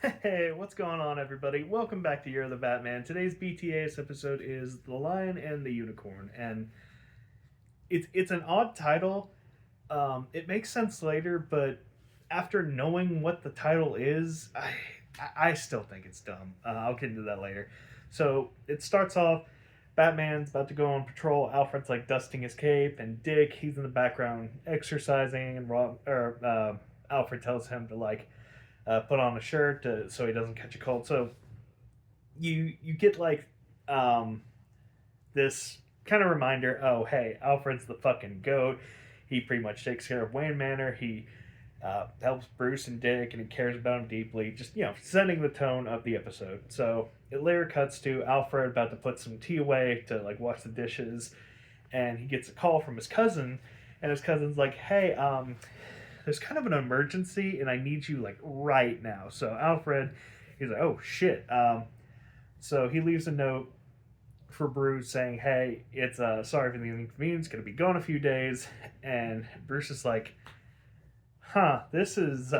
Hey, what's going on, everybody? Welcome back to Year of the Batman. Today's BTAS episode is The Lion and the Unicorn, and it's an odd title. It makes sense later, but after knowing what the title is, I still think it's dumb. I'll get into that later. So it starts off. Batman's about to go on patrol. Alfred's like dusting his cape, and Dick, he's in the background exercising, and Alfred tells him to put on a shirt so he doesn't catch a cold. So you get um, this kind of reminder. Oh, hey, Alfred's the fucking goat. He pretty much takes care of Wayne Manor. He helps Bruce and Dick, and he cares about him deeply. Just setting the tone of the episode. So it later cuts to Alfred about to put some tea away to wash the dishes, and he gets a call from his cousin, and his cousin's like, "Hey, there's kind of an emergency, and I need you right now." So Alfred, he's like, "Oh shit." So he leaves a note for Bruce saying, "Hey, it's sorry for the inconvenience. Going to be gone a few days." And Bruce is like, "Huh, this is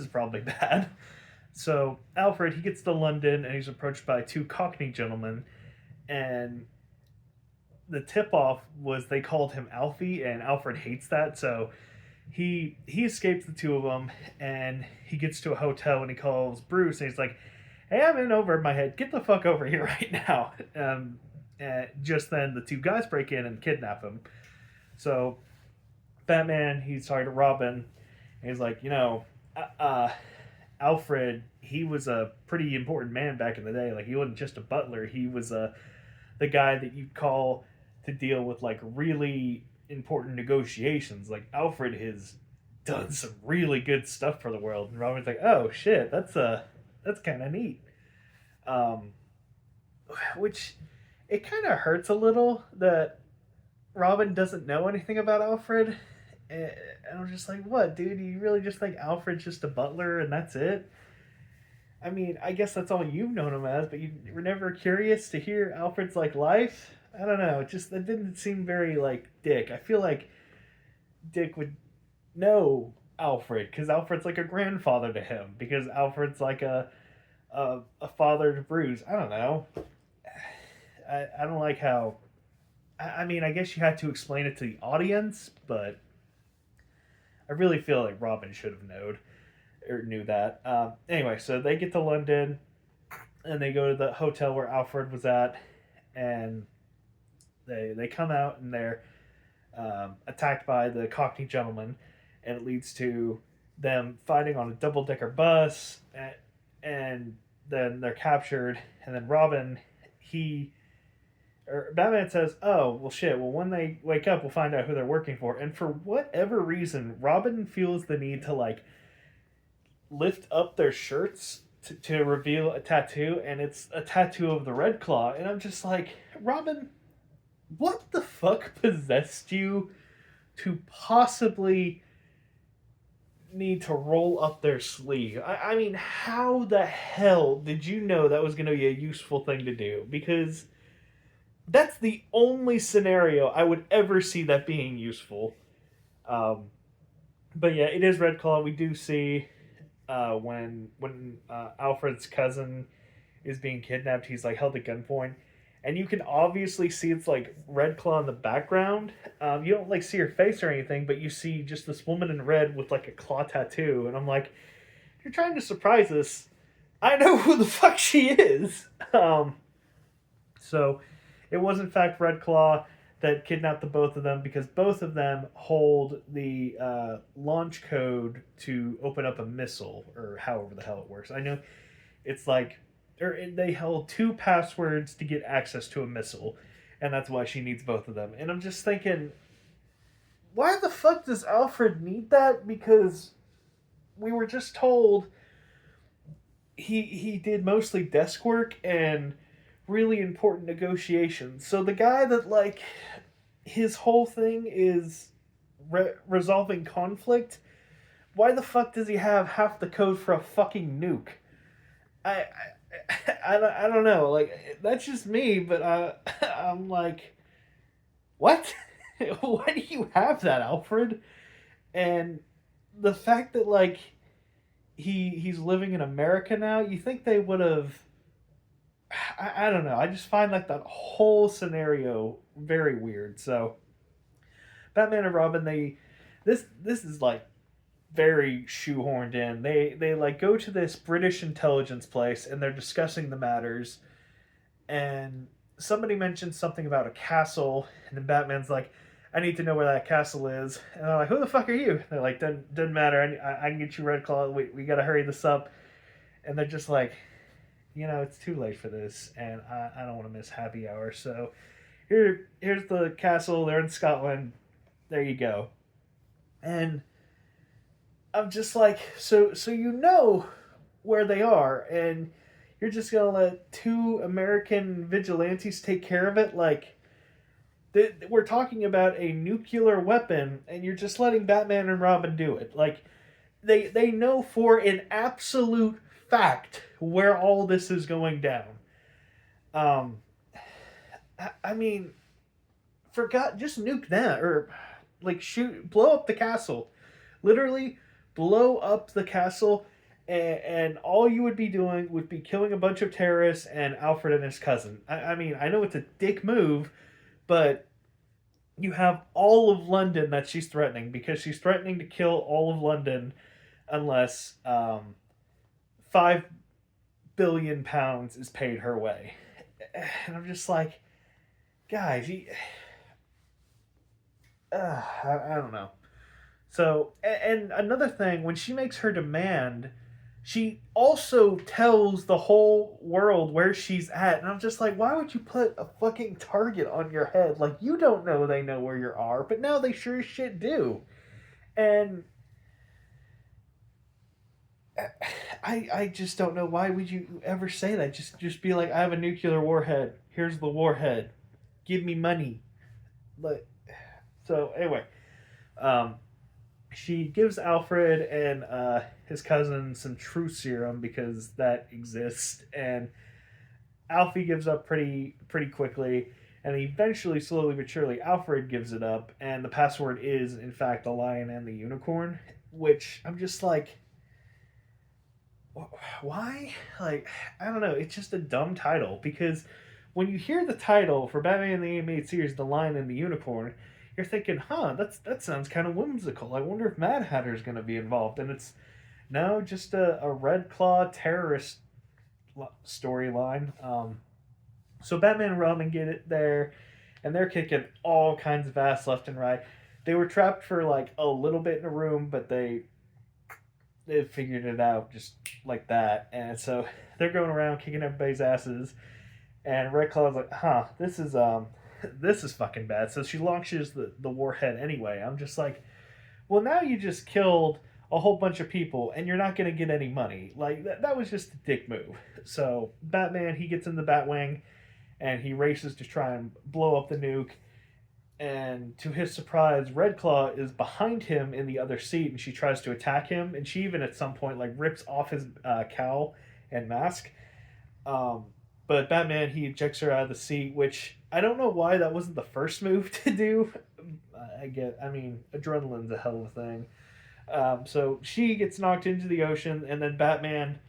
probably bad." So Alfred, he gets to London, and he's approached by two Cockney gentlemen, and the tip off was they called him Alfie, and Alfred hates that. So he escapes the two of them, and he gets to a hotel, and he calls Bruce, and he's like, "Hey, I'm in over my head. Get the fuck over here right now." Just then, the two guys break in and kidnap him. So Batman, he's talking to Robin, and he's like, Alfred, he was a pretty important man back in the day. Like, he wasn't just a butler. He was the guy that you'd call to deal with really important negotiations. Like, Alfred has done some really good stuff for the world. And Robin's like, "Oh shit, that's kind of neat." Um, which it kind of hurts a little that Robin doesn't know anything about Alfred. And I'm just like, "What, dude? You really just think Alfred's just a butler and that's it?" I mean, I guess that's all you've known him as, but you were never curious to hear Alfred's life. I don't know. It just that didn't seem very Dick. I feel like Dick would know Alfred because Alfred's like a grandfather to him because Alfred's like a father to Bruce. I don't know. I don't like how. I mean, I guess you had to explain it to the audience, but I really feel like Robin should have known or knew that. Anyway, so they get to London and they go to the hotel where Alfred was at, and they come out and they're attacked by the Cockney gentleman, and it leads to them fighting on a double decker bus, and then they're captured, and then Robin, he or Batman says, "Oh well, shit. Well, when they wake up, we'll find out who they're working for." And for whatever reason, Robin feels the need to lift up their shirts to reveal a tattoo, and it's a tattoo of the Red Claw. And I'm just like, Robin, what the fuck possessed you to possibly need to roll up their sleeve? I mean, how the hell did you know that was going to be a useful thing to do? Because that's the only scenario I would ever see that being useful. Um, but yeah, it is Red Claw. We do see when Alfred's cousin is being kidnapped, he's held at gunpoint, and you can obviously see it's Red Claw in the background. You don't see her face or anything, but you see just this woman in red with a claw tattoo, and I'm like, if you're trying to surprise us, I know who the fuck she is. So it was in fact Red Claw that kidnapped the both of them because both of them hold the launch code to open up a missile or however the hell it works. I know it's or they held two passwords to get access to a missile, and that's why she needs both of them. And I'm just thinking, why the fuck does Alfred need that? Because we were just told he did mostly desk work and really important negotiations. So the guy that his whole thing is resolving conflict. Why the fuck does he have half the code for a fucking nuke? I I don't know. That's just me, but I'm like, what? Why do you have that, Alfred? And the fact that he's living in America now. You think they would have? I don't know. I just find like that whole scenario very weird. So Batman and Robin, this is like very shoehorned in. They like go to this British intelligence place and they're discussing the matters, and somebody mentions something about a castle, and then Batman's like, I need to know where that castle is. And they're like, who the fuck are you? They're like, doesn't matter. I can get you Red Claw. We got to hurry this up. And they're just like, it's too late for this, and I don't want to miss happy hour. So here's the castle. They're in Scotland. There you go. And I'm just like, so where they are, and you're just gonna let two American vigilantes take care of it? Like, we're talking about a nuclear weapon, and you're just letting Batman and Robin do it. Like, they know for an absolute fact where all this is going down. Um, I mean, just nuke them, or like blow up the castle, literally blow up the castle, and all you would be doing would be killing a bunch of terrorists and Alfred and his cousin. I mean, I know it's a dick move, but you have all of London that she's threatening, because she's threatening to kill all of London unless £5 billion is paid her way. And I'm just like, guys, I don't know. So, and another thing, when she makes her demand, she also tells the whole world where she's at. And I'm just like, why would you put a fucking target on your head? Like, you don't know they know where you are, but now they sure as shit do. And I just don't know, why would you ever say that? Just be like, I have a nuclear warhead. Here's the warhead. Give me money. But so anyway, um, she gives Alfred and his cousin some truth serum, because that exists, and Alfie gives up pretty quickly, and eventually, slowly but surely, Alfred gives it up, and the password is in fact the lion and the unicorn, which I'm just like, why? Like, I don't know. It's just a dumb title, because when you hear the title for Batman the Animated Series, The Lion and the Unicorn, you're thinking, huh, that sounds kind of whimsical. I wonder if Mad Hatter's going to be involved. And it's no, just a Red Claw terrorist storyline. So Batman and Robin get it there, and they're kicking all kinds of ass left and right. They were trapped for like a little bit in a room, but they figured it out just like that. And so they're going around kicking everybody's asses. And Red Claw's like, this is fucking bad. So she launches the warhead anyway. I'm just like, well, now you just killed a whole bunch of people and you're not going to get any money. Like, that was just a dick move. So Batman, he gets in the Batwing and he races to try and blow up the nuke. And to his surprise, Red Claw is behind him in the other seat, and she tries to attack him. And she even at some point like rips off his cowl and mask. Um, but Batman, he ejects her out of the seat, which I don't know why that wasn't the first move to do. I mean, adrenaline's a hell of a thing. So she gets knocked into the ocean, and then Batman,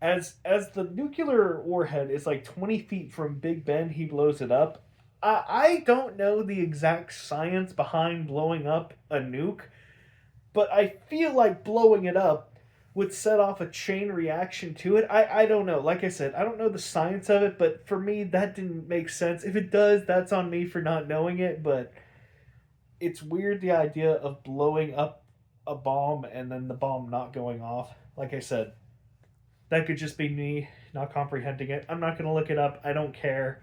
as the nuclear warhead is like 20 feet from Big Ben, he blows it up. I don't know the exact science behind blowing up a nuke, but I feel like blowing it up would set off a chain reaction to it. I don't know. Like I said, I don't know the science of it, but for me, that didn't make sense. If it does, that's on me for not knowing it, but it's weird, the idea of blowing up a bomb and then the bomb not going off. Like I said, that could just be me not comprehending it. I'm not going to look it up. I don't care.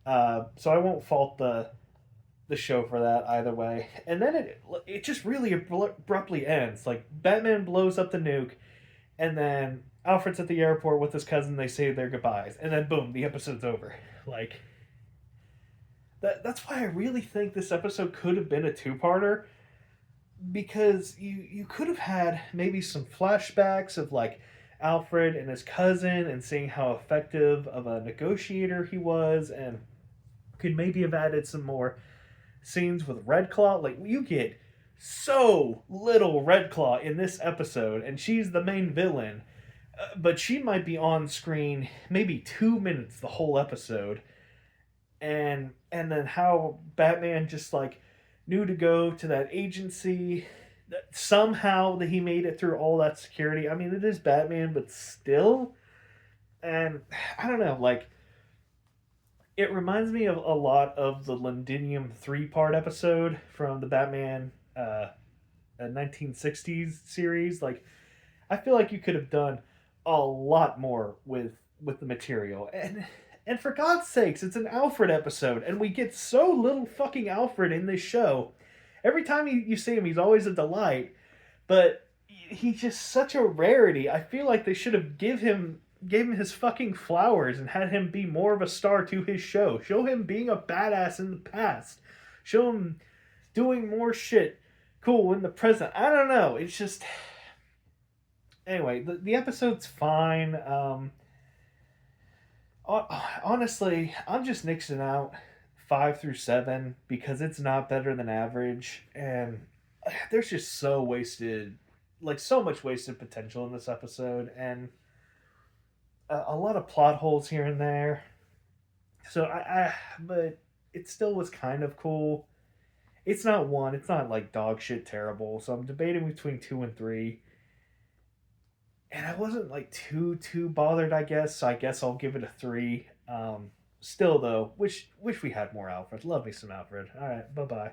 So I won't fault the show for that either way. And then it just really abruptly ends. Like, Batman blows up the nuke, and then Alfred's at the airport with his cousin. They say their goodbyes, and then boom, the episode's over. Like, that's why I really think this episode could have been a two-parter, because you could have had maybe some flashbacks of like Alfred and his cousin and seeing how effective of a negotiator he was, and could maybe have added some more scenes with Red Claw. Like, you get so little Red Claw in this episode, and she's the main villain. But she might be on screen maybe 2 minutes the whole episode, and then how Batman just like knew to go to that agency. Somehow that he made it through all that security. I mean, it is Batman, but still. And I don't know, like it reminds me of a lot of the Londinium 3-part episode from the Batman 1960s series. Like I feel like you could have done a lot more with the material. And for God's sakes, it's an Alfred episode, and we get so little fucking Alfred in this show. Every time you see him, he's always a delight, but he's just such a rarity. I feel like they should have gave him his fucking flowers and had him be more of a star to his show. Show him being a badass in the past. Show him doing more shit cool in the present. I don't know. It's just anyway. The episode's fine. Honestly, I'm just nixing out 5 through 7 because it's not better than average, and there's just so much wasted potential in this episode, and a lot of plot holes here and there. So but it still was kind of cool. It's not one. It's not like dog shit terrible. So I'm debating between 2 and 3, and I wasn't like too bothered. I guess so. I guess I'll give it a 3. Still though, wish we had more Alfred. Love me some Alfred. All right, bye bye.